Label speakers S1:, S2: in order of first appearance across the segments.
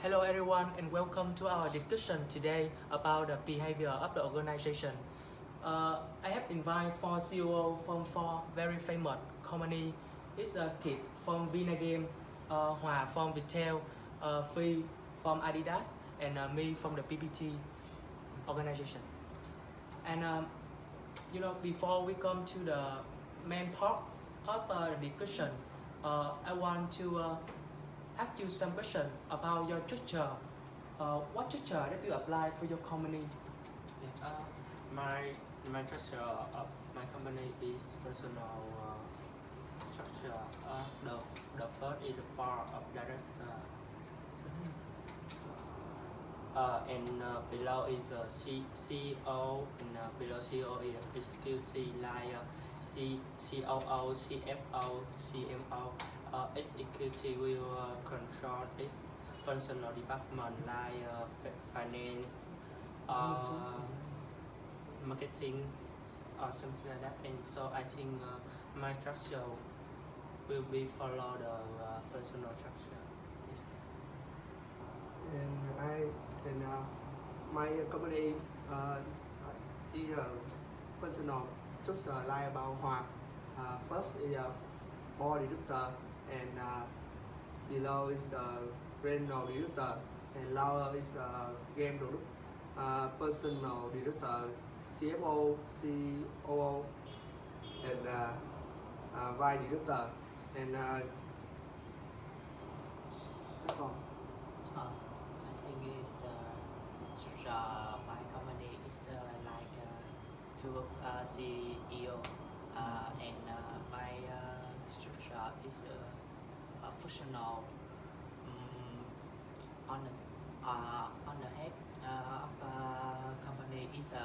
S1: Hello everyone and welcome to our discussion today about the behavior of the organization. I have invited four COO from four very famous company. It's a Kit from Vinagame, Hòa from Viettel, Phi from Adidas, and me from the PPT organization. And before we come to the main part of the discussion, I want to ask you some question about your structure. What structure that you apply for your company?
S2: Yeah, my structure of my company is personal structure. The first is the board of director, and below is the CEO, and below CEO is executive like COO, CFO, CMO. Executive will control its functional department like finance, marketing, or something like that. And so I think my structure will be follow the functional structure. Yes.
S3: And my company is functional just like about Hòa. First is board director, and below is the general director, and lower is the game product, personal director, CFO, COO, and vice director, and that's all.
S4: I think is the structure my company is like two CEO and my structure is functional on the head of company is a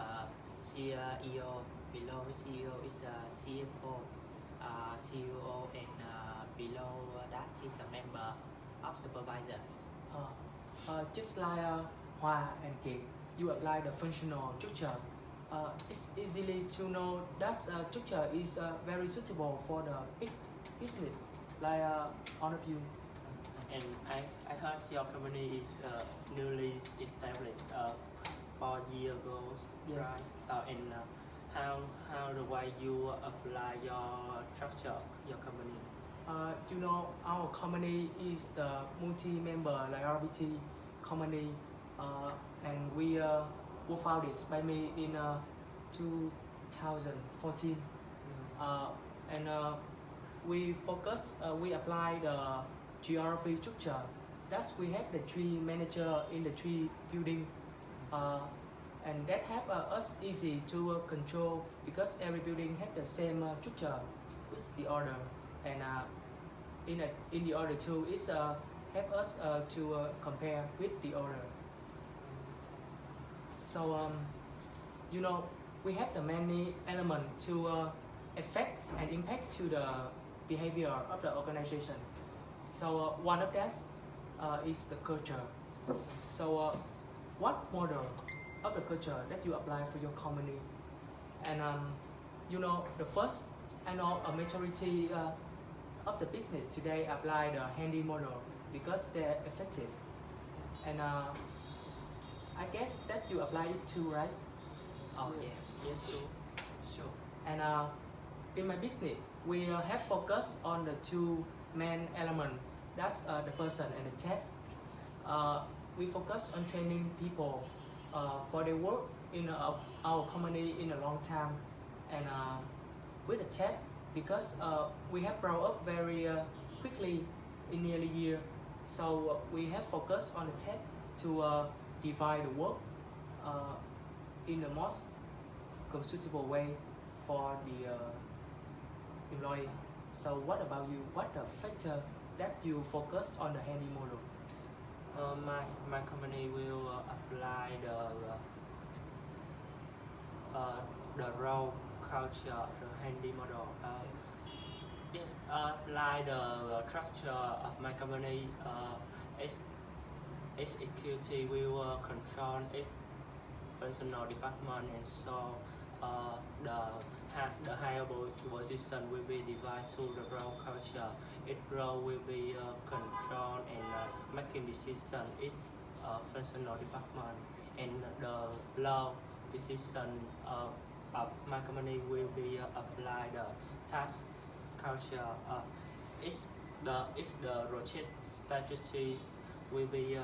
S4: CEO, below CEO is a CFO, CEO, and below that is a member of supervisor.
S1: Just like Hòa and Kit, you apply the functional structure. It's easily to know that structure is very suitable for the big business, like all of you.
S2: And I heard your company is newly established 4 years ago,
S1: Yes.
S2: right? And how the way you apply your structure of your company?
S1: Our company is the multi-member liability company, and we were founded by me in 2014. And we focus, we apply the geography structure. That's we have the three manager in the three building, and that help us easy to control because every building have the same structure with the order, and in the order too, it's help us to compare with the order. So we have the many element to affect and impact to the behavior of the organization. So one of that is the culture. So what model of the culture that you apply for your company? And the first, I know a majority of the business today apply the handy model because they're effective. And I guess that you apply it too, right?
S4: Oh yes,
S2: Yes, sure.
S4: sure.
S1: And in my business, we have focused on the two main elements. That's the person and the test. We focus on training people for their work in our company in a long time, and with the test because we have grown up very quickly in nearly a year. So we have focused on the test to divide the work in the most suitable way for the employee. So what about you? What the factor that you focus on the handy model?
S2: My company will apply the role culture, the handy model. Yes, like the structure of my company, executive will control its personal department, and so the higher position will be divided to the role culture. Its role will be control and making decision is a functional department, and the law decision of my company will be apply the task culture. The rotate strategies will be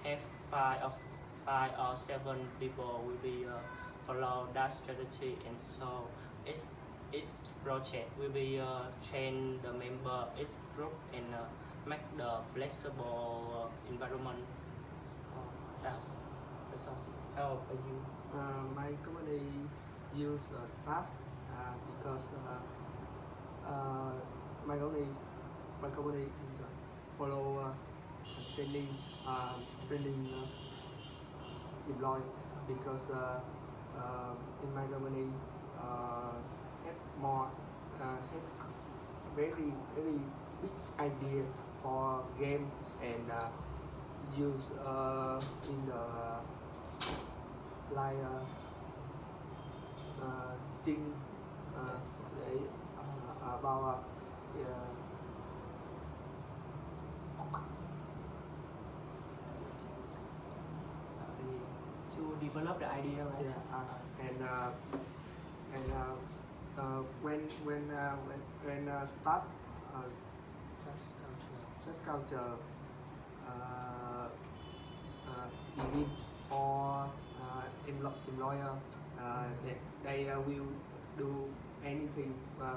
S2: have five or seven people will be follow that strategy, and so each project will be train the member each group and make the flexible environment. So that's all.
S1: How about you?
S3: My company use task because my company is follow training employee, because in my company have more have very big idea for game, and use in the like sing about
S1: To develop the idea, right?
S3: when start
S2: Task culture.
S3: such culture begin, or employer they will do anything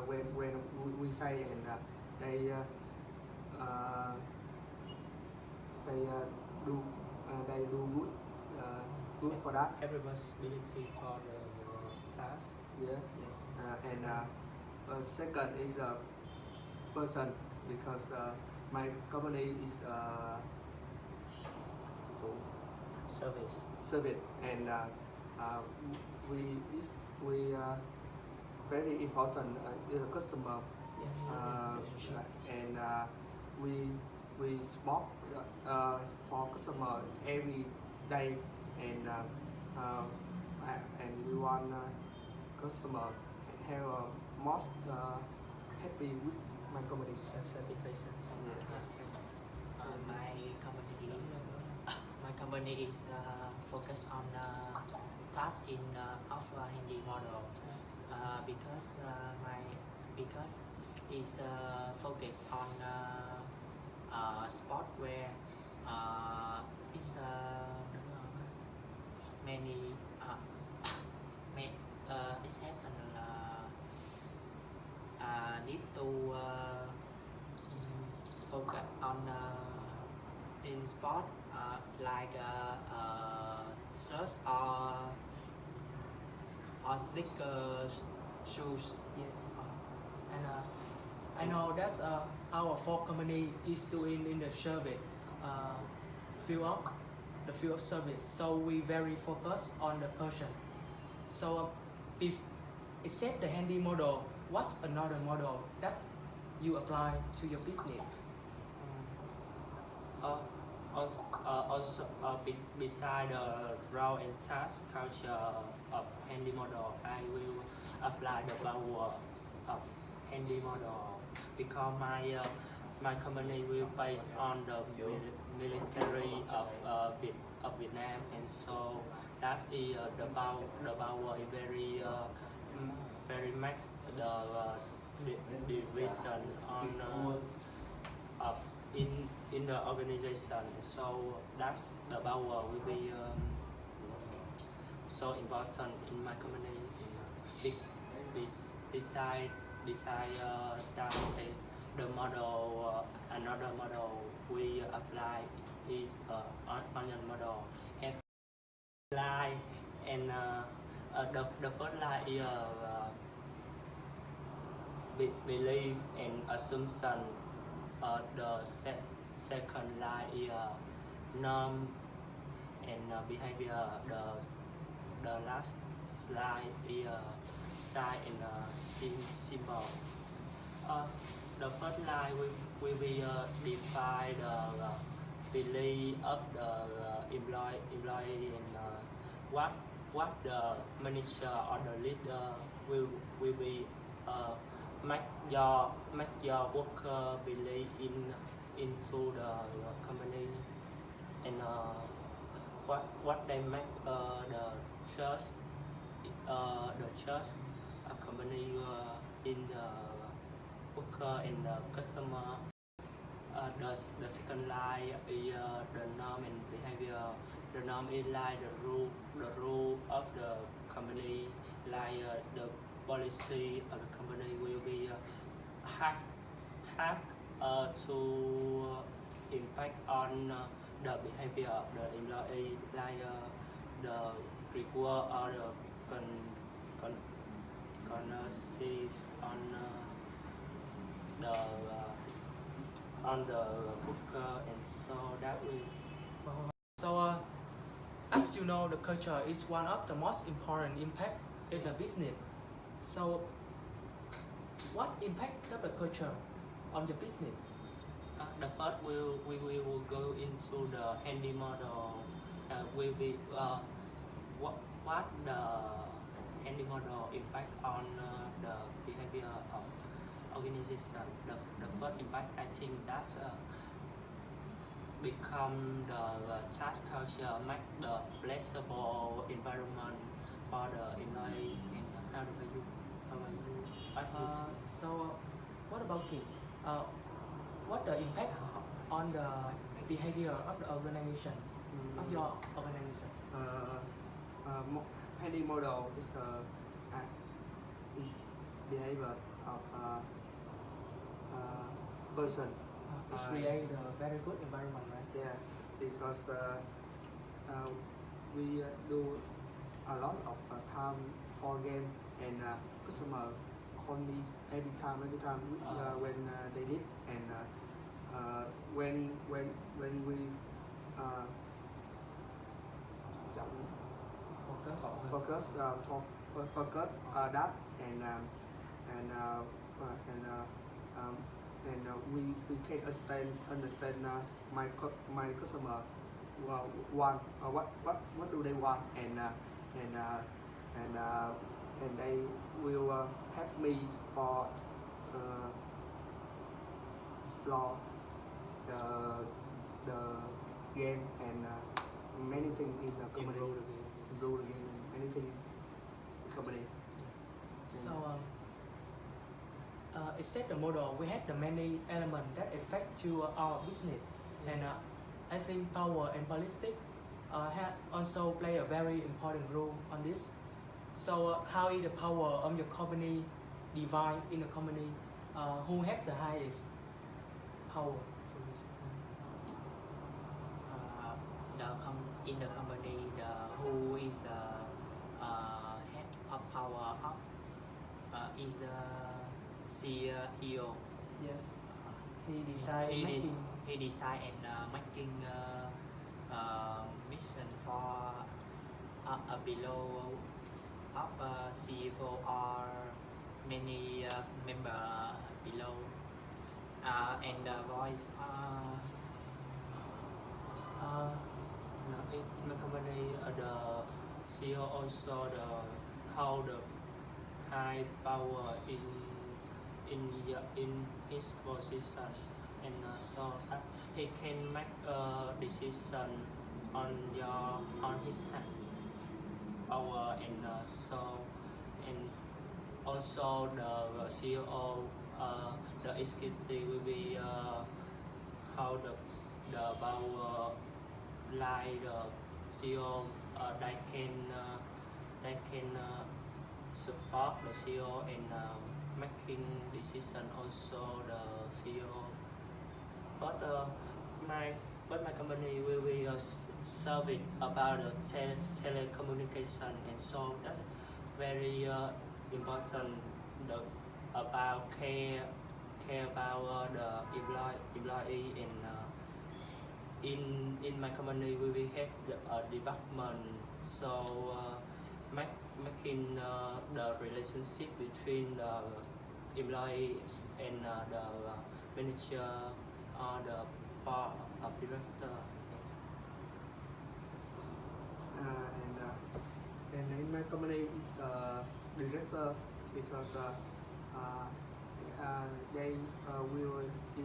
S3: when we say, and they do good for that.
S2: Have responsibility for the task.
S3: Yeah.
S1: Yes.
S3: And second is a person, because my company is service, and we very important is a customer,
S1: Yes.
S3: and we support for customer every day, and we want customer have most happy with my company.
S2: Satisfactions.
S4: Yes, thanks. My company is focused on task in of handy model, because it's focused on sport where it's many it's happen need to focus on in sport like shirts or sneakers, shoes.
S1: Yes. And I know that's our four company is doing in the survey the field of service. So we very focused on the person. So if except the handy model, what's another model that you apply to your business?
S2: Also, beside the role and task culture of handy model, I will apply the power of handy model, because my company will based on the military of Vietnam, and so that is the power is very much the division on of in the organization. So that's the power will be so important in my company. Beside that, the model another model we apply is onion model. Have line, and the first line is belief and assumption. The second line is norm and behavior. The last slide is sign and symbol. The first line will be define the belief of the employee and what the manager or the leader will be make your worker believe into the company and what they make the trust company in the worker and the customer. The second line is the norm and behavior. The norm is like the rule of the company, like the policy of the company will be hack to impact on the behavior of the employee, like the reward or the consive on the hooker, and so that will.
S1: So, as you know, the culture is one of the most important impact in the business. So, what impact of the culture on the business?
S2: The first we will go into the handy model. Will be what the handy model impact on the behavior of organization. The first impact, I think, that's become the task culture, make the flexible environment for the employee. And how about you?
S1: So, what about Kim? What the impact on the behavior of the organization, of your organization?
S3: Handy model is the behavior of person.
S1: It's create a very good environment, right?
S3: Yeah, because we do a lot of time for game, and customer call me every time when they need, and when we focus that, and we can understand my customer want what do they want, and they will help me for explore the game, and many things in the company. Improve the game, many things in the company.
S1: So, except the model, we have the many elements that affect to our business, and I think power and politics also play a very important role on this. So, how is the power of your company divided in the company? Who have the highest power?
S4: In the company, who is head of power up is CEO.
S1: Yes, he decide
S4: He decide and making mission for below of CEO or many member below, and the voice.
S2: In my company, the CEO also how the high power in his position, and so that he can make a decision on his hand power, and and also the CEO, the executive will be how the power, like the CEO, they can support the CEO in making decision, also the CEO. But my company will be serving about the telecommunication, and so that very important about care about the employee, and in my company we will have the department, so making the relationship between the employees and the manager or the board of director. Yes.
S3: And in my company is the director, because they will be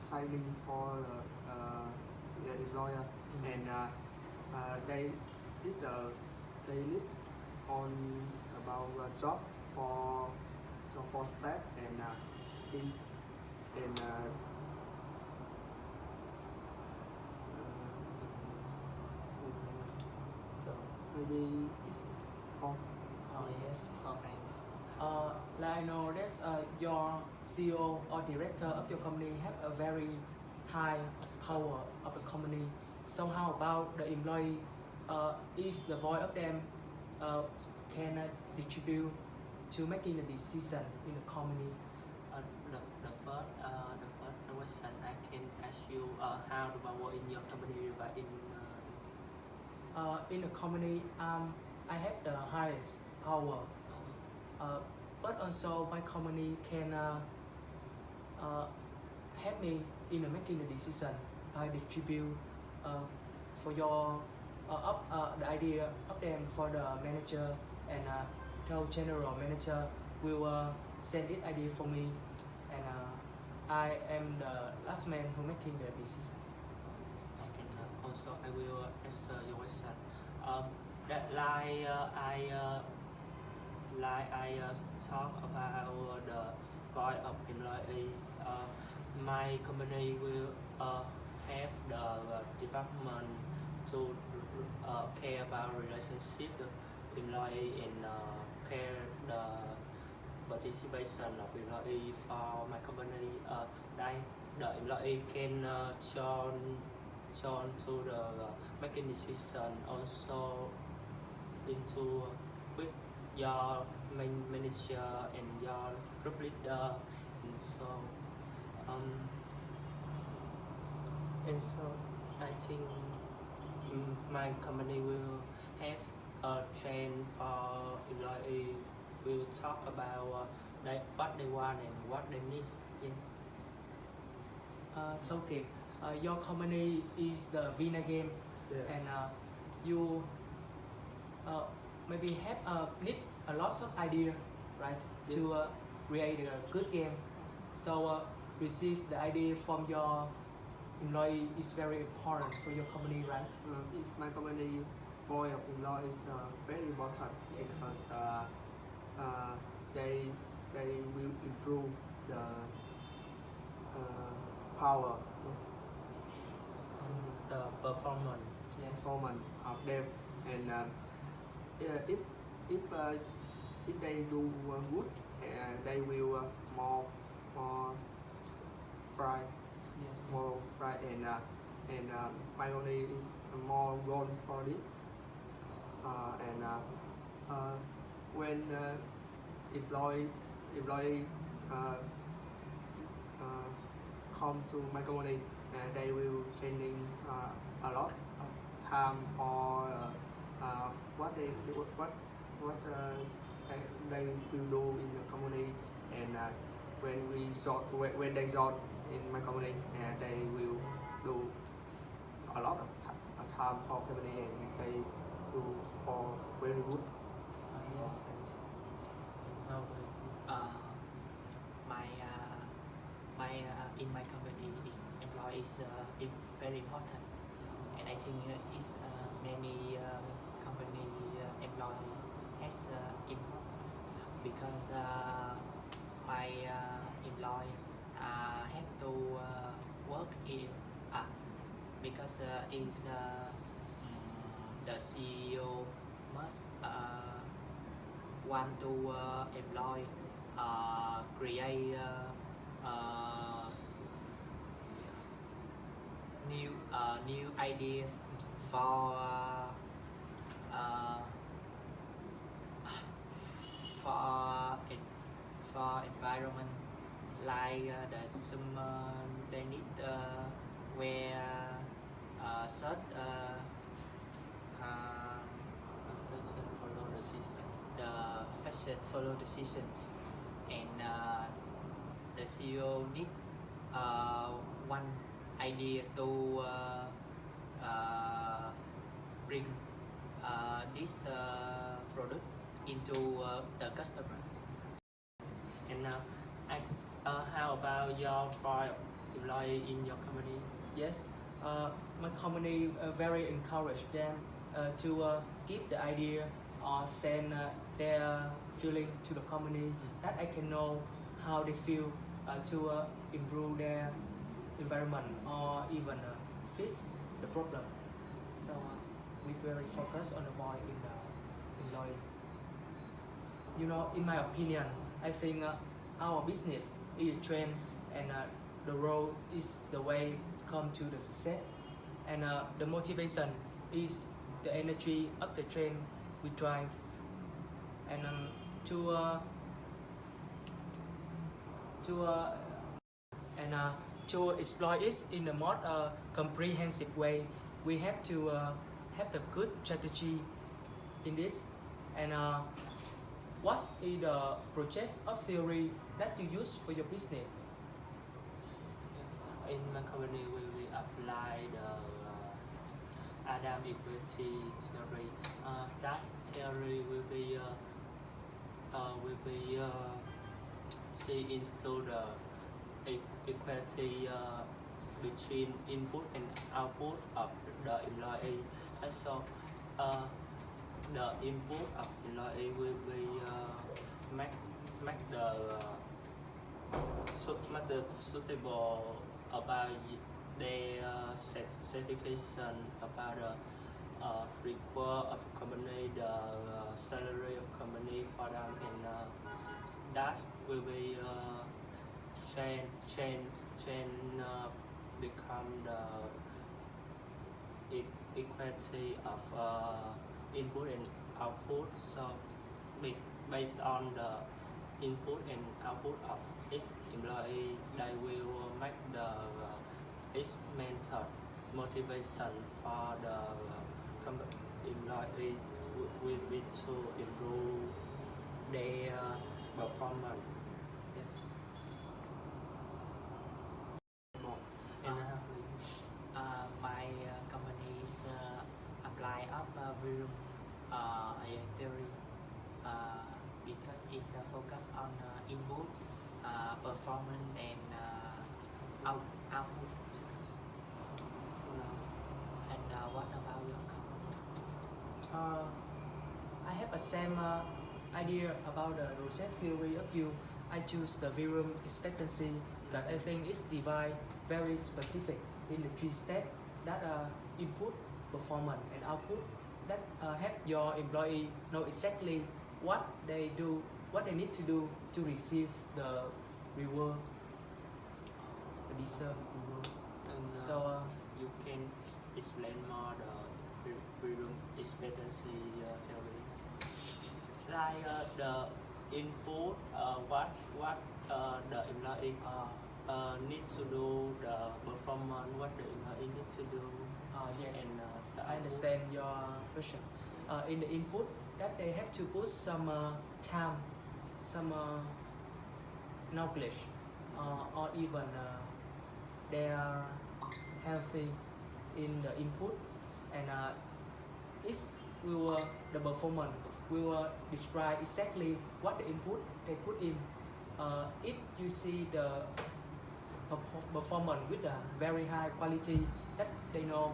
S3: signing for the employer, and they lead on about job for staff and in and
S2: So,
S3: maybe it's all.
S2: oh yes, so thanks.
S1: Like I know that your CEO or director of your company have a very high power of the company. So how about the employee? Is the voice of them can distribute to making the decision in the company?
S2: The first question I can ask you, how the power in your company but
S1: In the company, I have the highest power, but also my company can help me in making the decision. I distribute for your the idea of them for the manager, and the general manager will send this idea for me, and I am the last man who making the decision.
S2: and also I will answer your question. That I talk about the voice of employees. My company will have the department to care about relationship with employee and care the participation of employee for my company. The employee can join to the making decision also into with your manager and your group leader, and so I think my company will have a train for employee, will talk about what they want and what they need. Yeah.
S1: So okay, your company is the Vina game,
S3: Yeah.
S1: and you maybe have need a lot of idea, right,
S3: Yes.
S1: to create a good game. So receive the idea from your employee is very important for your company, right?
S3: It's my company voice of employee is very important
S1: Yes.
S3: because they will improve the power
S2: The performance.
S1: Yes.
S3: performance of them, and if they do good, they will more fry
S1: Yes.
S3: more fry, and my company is more goal for it, and when employee come to my company, they will training a lot of time for what they will do in the company, and when they join in my company, they will do a lot of time for company, and they do for very good.
S1: Yes.
S2: No,
S4: In my company is employees very important, and I think is many company employee has important because my employee have to work in because is the CEO must want to employ create new idea for for environment, like the summer they need wear shirt
S2: fashion follow the season.
S4: the fashion follow the seasons, and the CEO need one idea to bring this product into the customer.
S2: And How about your employee in your company?
S1: Yes, my company very encourage them to give the idea or send their feeling to the company that I can know how they feel to improve their environment or even fix the problem. So we very focus on avoiding the employee. You know, in my opinion, I think our business is a trend and the road is the way to come to the success. And the motivation is the energy of the trend we drive. And to to exploit it in a more comprehensive way, we have to have a good strategy in this. And what is the process of theory that you use for your business?
S2: In my company, we will apply the Adam equality theory. That theory will be see into the equality between input and output of the employee. And so the input of employee will be make the suitable about their satisfaction about the require of company, the salary of company for them, and that will be change become the equality of input and output. So based on the input and output of each employee, they will make the each method motivation for the employee will be to improve their performance. Yes. And
S4: My company is apply of Virum AI theory because it's focused on input, performance, and output. And what about your company?
S1: I have a same idea about the Rosette theory of you. I choose the Virum expectancy that I think is divided very specific in the three steps that are input, performance, and output that help your employee know exactly what they do, what they need to do to receive the reward, the deserved reward.
S2: And
S1: So
S2: you can explain more the freedom expectancy theory. Like the input, what the employee need to do, the performance, what the employee need to do.
S1: yes,
S2: And the
S1: I understand your question. In the input, that they have to put some time, some knowledge, or even they are healthy in the input, and the performance will describe exactly what the input they put in. If you see the performance with a very high quality, that they know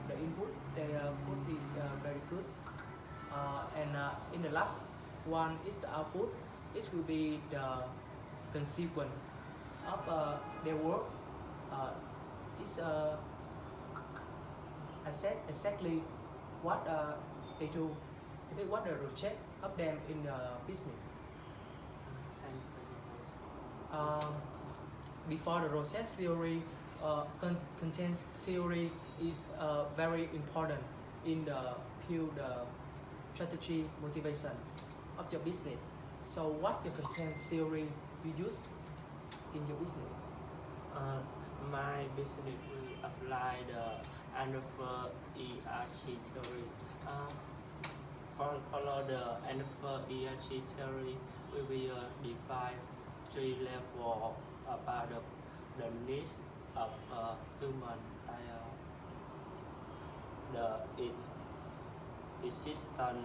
S1: the input they put is very good. And in the last one is the output. It will be the consequence of their work. It's exactly what they do, what the project of them in the business. Before the Rosette theory, content theory is very important in the field strategy motivation of your business. So what your content theory you use in your business?
S2: My business will apply the Andover ERG theory. Follow the Andover ERG theory, we will define three levels about the needs of human, the existence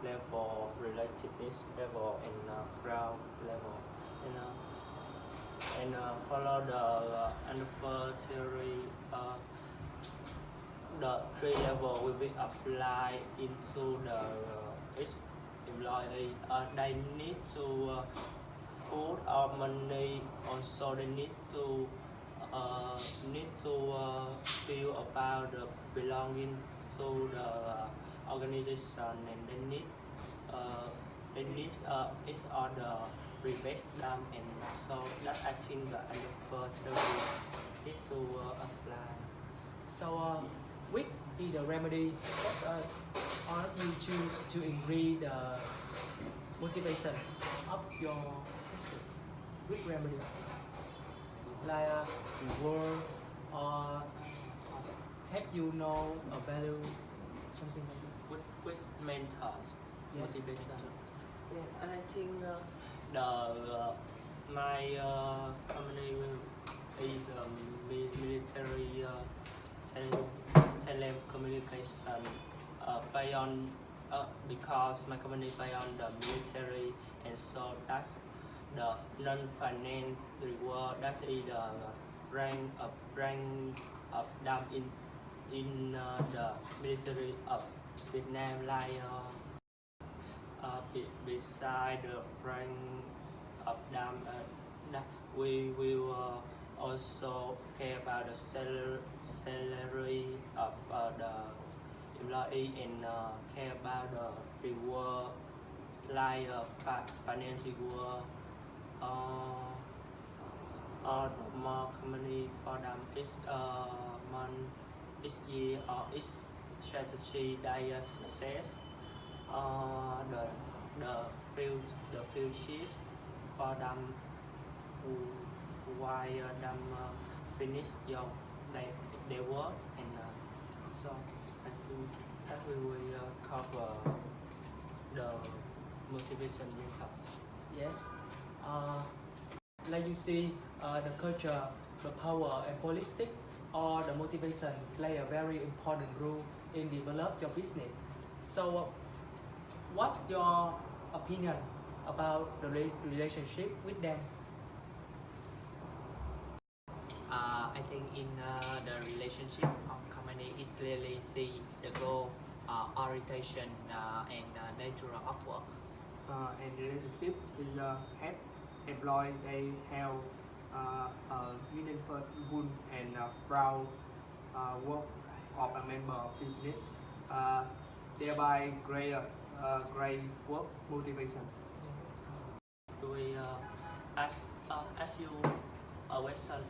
S2: level, relatedness level, and ground level. And and follow the Anderson theory. The three level will be applied into the each employee. They need to food or money. Also, they need to feel about the belonging to the organization, and they need each other respect them, and so that I think the Anderson theory is to apply.
S1: So, which is the remedy that or you choose to increase the motivation of your business? Which remedy? Like reward or help you know a value, something like this.
S2: With mentors,
S1: Yes.
S2: motivation. Yeah, I think my company is military telecommunication beyond because my company beyond the military, and so that's the non-finance reward. That's the rank of them in the military of Vietnam, like beside the rank of them, that we will also care about the salary of the employee, and care about the reward, like financial reward, or the more company for them is month, each year, or each strategy their success, the field chiefs for them who while them finish their work, and so I think that we will cover the motivation methods.
S1: Yes. Like you see, the culture, the power, and politics, or the motivation play a very important role in develop your business. So, what's your opinion about the relationship with them?
S4: I think in the relationship of company is clearly see the goal, orientation, and nature of work.
S3: And relationship is help employee they have a meaningful and proud work of a member of business, thereby great work motivation.
S2: We as you question,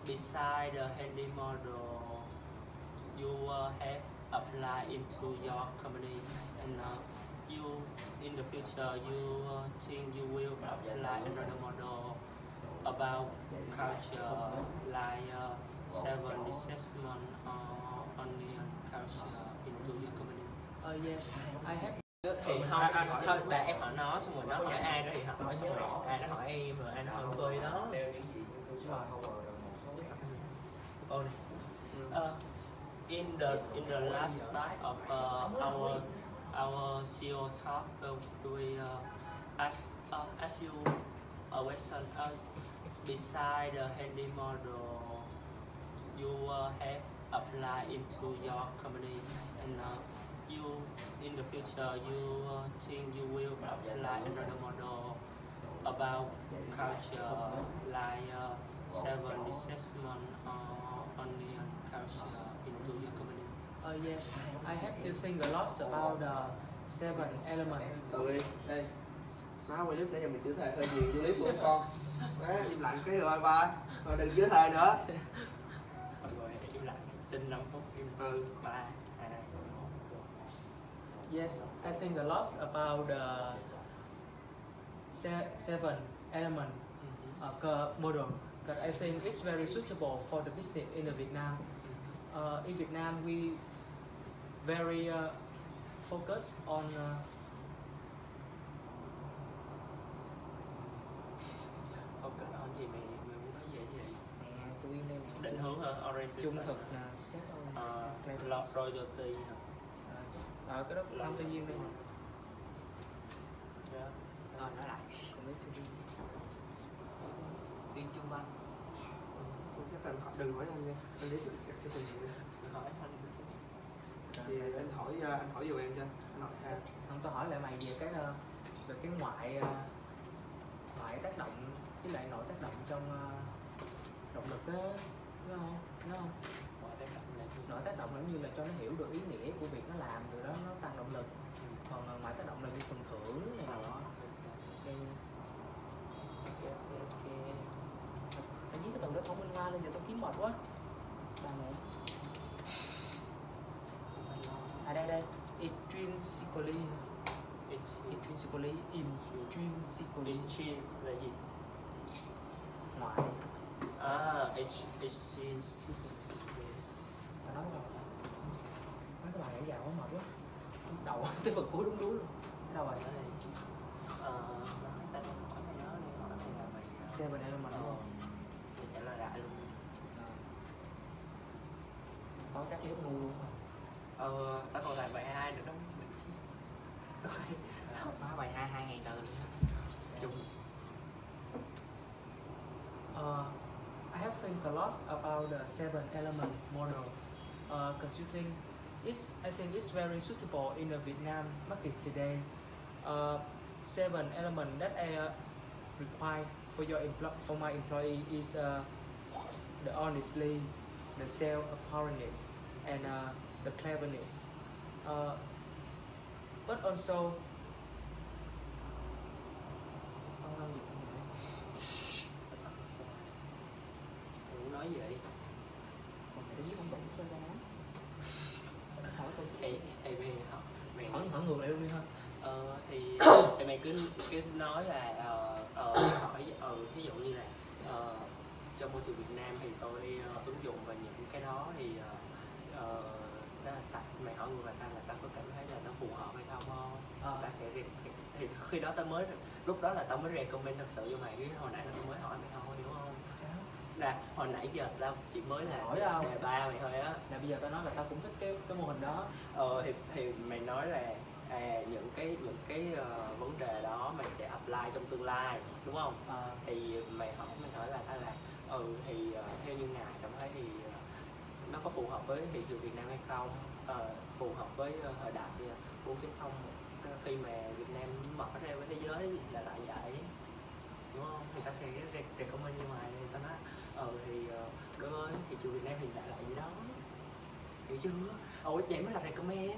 S2: beside the handy model you have applied into your company, and you in the future you think you will apply another model about culture, like 7 assessment onion culture into your company.
S1: Yes, I have.
S2: Thì không, thôi tại em hỏi nó xong rồi nó hỏi ai đó thì hỏi, xong rồi ai nó hỏi em, rồi ai nó hỏi tôi đó. In the last part of our CEO talk, we ask you a question. Beside the handy model you have applied into your company, and you in the future you think you will apply another model about culture, like 7 assessment onion culture into your company.
S1: Yes, I have to think a lot about the 7 elements.
S3: Tụi đây má quay clip để cho mình chữ thề hơi nhiều clip của con. Má im lặng cái rồi ba, rồi đừng chữ thề nữa.
S2: Rồi im lặng, xin 5 phút im. 3, 2, 1.
S1: Yes, I think a lot about the 7 element model, because I think it's very suitable for the business in the Vietnam. In Vietnam, we very focus on
S2: Không cần hỏi gì, mày muốn nói gì vậy?
S4: Nè, tôi im đây nè.
S2: Định hướng hả? Orientation.
S4: Trung thực là set orientation.
S2: Royalty hả?
S4: Cái đó cũng tư duy đây nè.
S2: Yeah.
S4: Nói lại. Commit to be. Tuyên Trung Văn.
S3: Chắc anh hỏi đừng hỏi anh nha, anh biết cái tình hình.
S2: hỏi anh
S3: Thì anh hỏi giùm em cho, anh hỏi ha.
S1: Không, tôi hỏi lại mày về về cái ngoại tác động với lại nội tác động trong động lực á, đúng không?
S2: mọi tác động là gì?
S1: Nội tác động là giống như là cho nó hiểu được ý nghĩa của việc nó làm, từ đó nó tăng động lực. Còn ngoại tác động là vì phần thưởng này nọ. Ok. Anh viết cái từ đó không minh hoa lên giờ tôi kiếm mệt quá. Bà mẹ. Đây. Intrinsically. Intrinsically.
S2: Intrinsic là gì?
S1: Ngoại.
S2: Intrinsic.
S1: Tao nói đâu? Mấy cái bài nãy giờ quá mệt quá. Đầu tới phần cuối đúng đuối luôn. Đâu rồi?
S2: Nói ta đang hỏi mày đó đi, hỏi mày là mày
S1: Seven Element đúng không?
S2: Mày trả lời đại luôn.
S1: Có các clip ngu luôn.
S2: Ta còn lại bài 2 nữa đó.
S4: Má bài 2.000 từ.
S2: Chung.
S1: I have think a lot about the seven element model. Because I think it's very suitable in the Vietnam market today. Seven element that I require for my employee is the honesty, the self-awareness, and the cleverness. But also
S2: Nói vậy thì mày
S1: hỏi ngược lại luôn đi ha.
S2: thì mày cứ nói là hỏi ví dụ như là trong môi trường Việt Nam thì tôi ứng dụng vào những cái đó thì đó là mày hỏi ngược lại ta là ta có cảm thấy là nó phù hợp hay không? Ta sẽ thì khi đó lúc đó là tao mới recommend thật sự cho mày, cái hồi nãy là tao mới hỏi mày thôi, hiểu không?
S1: Sao?
S2: Là hồi nãy giờ tao chỉ mới là
S1: Hỏi đâu?
S2: đề ba mày thôi á.
S1: Là bây giờ tao nói là tao cũng thích cái mô hình đó.
S2: Thì mày nói là những cái vấn đề đó mày sẽ apply trong tương lai, đúng không? Thì mày hỏi là ta là thì theo như ngài cảm thấy thì nó có phù hợp với thị trường Việt Nam hay không, phù hợp với thời đại 4.0 khi mà Việt Nam mở ra với thế giới là lại vậy, đúng không? Thì ta sẽ recommend như mày, thì ta nói thì đối với thị trường Việt Nam thì lại gì đó, hiểu chưa? Vậy mới là recommend,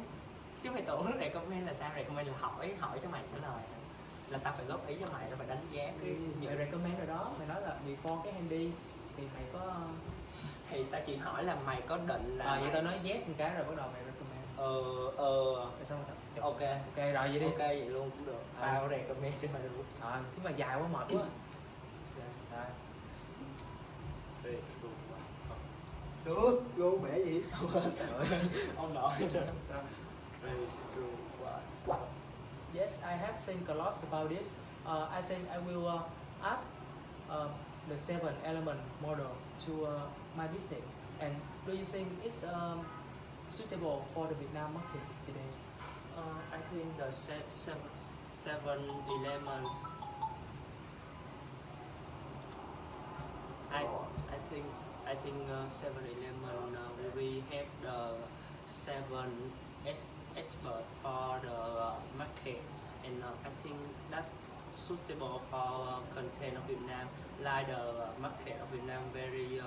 S2: chứ mày tưởng recommend là sao? Recommend là hỏi cho mày trả lời, là tao phải góp ý cho mày, tao phải đánh giá cái
S1: Mày recommend rồi đó, mày nói là before cái handy thì mày có,
S2: thì tao chỉ hỏi là mày có định là
S1: vậy tao nói yes một cái rồi bắt đầu mày recommend. Rồi xong rồi
S2: ok
S1: rồi vậy đi.
S2: Ok vậy luôn cũng được. Tao recommend cho mày luôn.
S1: Chứ mà dài quá mệt quá.
S3: Được, vô mẹ gì?
S2: Ông nội nữa.
S1: Yes, I have think a lot about this. I think I will add the seven element model to my business. And do you think it's suitable for the Vietnam market today?
S2: I think the seven elements. I think 7-Eleven will be have the 7 expert for the market, and I think that's suitable for content of Vietnam. Like the market of Vietnam very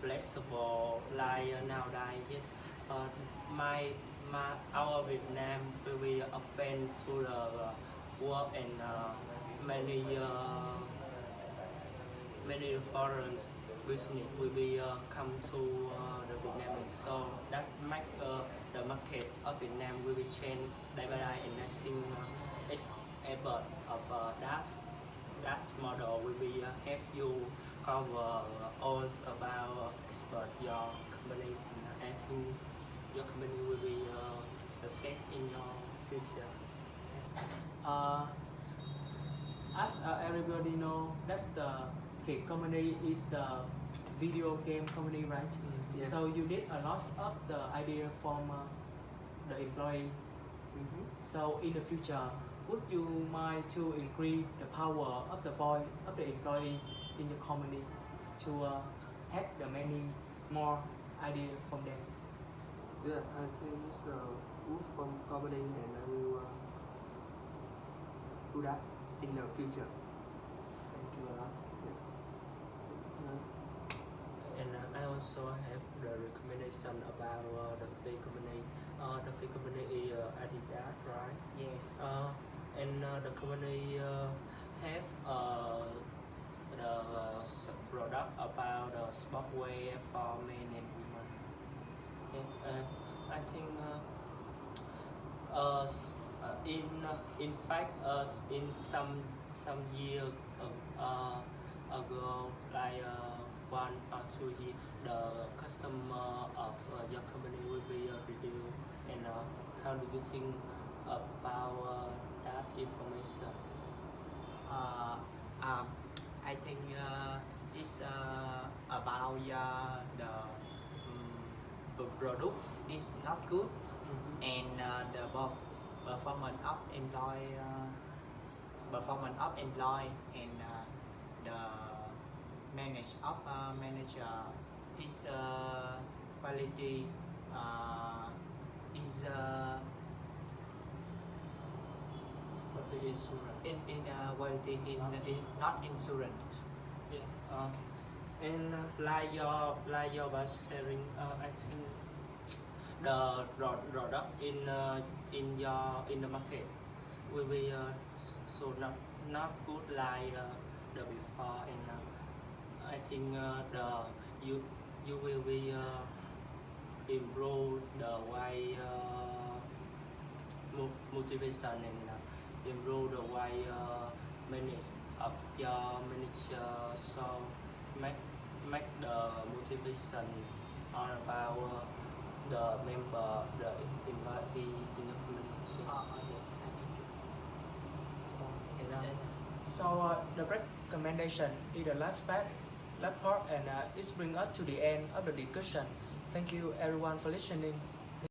S2: flexible. Like nowadays, yes, our Vietnam will be open to the world, and many foreign business will be come to the Vietnam, and so that make the market of Vietnam will be changed day by day, and I think it's able of that model will be help you cover all about expert your company, and I think your company will be success in your future.
S1: As everybody know, that's the Kick company is the video game company, right?
S3: Yes.
S1: So you need a lot of the idea from the employee. So in the future, would you mind to increase the power of the voice of the employee in your company to have the many more ideas from them.
S3: Yeah, I think it's a good company and I will do that in the future.
S1: Thank you a lot.
S2: And I also have the recommendation about the free company. The free company is Adidas, right?
S4: Yes.
S2: And the company have the product about sportswear for men and women. And I think in fact in some year ago, like 1 or 2 years, the customer of your company will be reduced. And how do you think about that information?
S4: I think it's about the product is not good and the performance of employee and the manager is quality is
S2: What the insurance?
S4: in quality in not insurance.
S2: Yeah. And like your best selling, I think the product in the market will be so not good like the before. And I think you will be improve the way motivation and improve the way manage of your manager, so make the motivation all about the member, the employee in the community.
S4: Yes, I think
S2: And,
S1: So the recommendation is the last part, and it brings us to the end of the discussion. Thank you everyone for listening.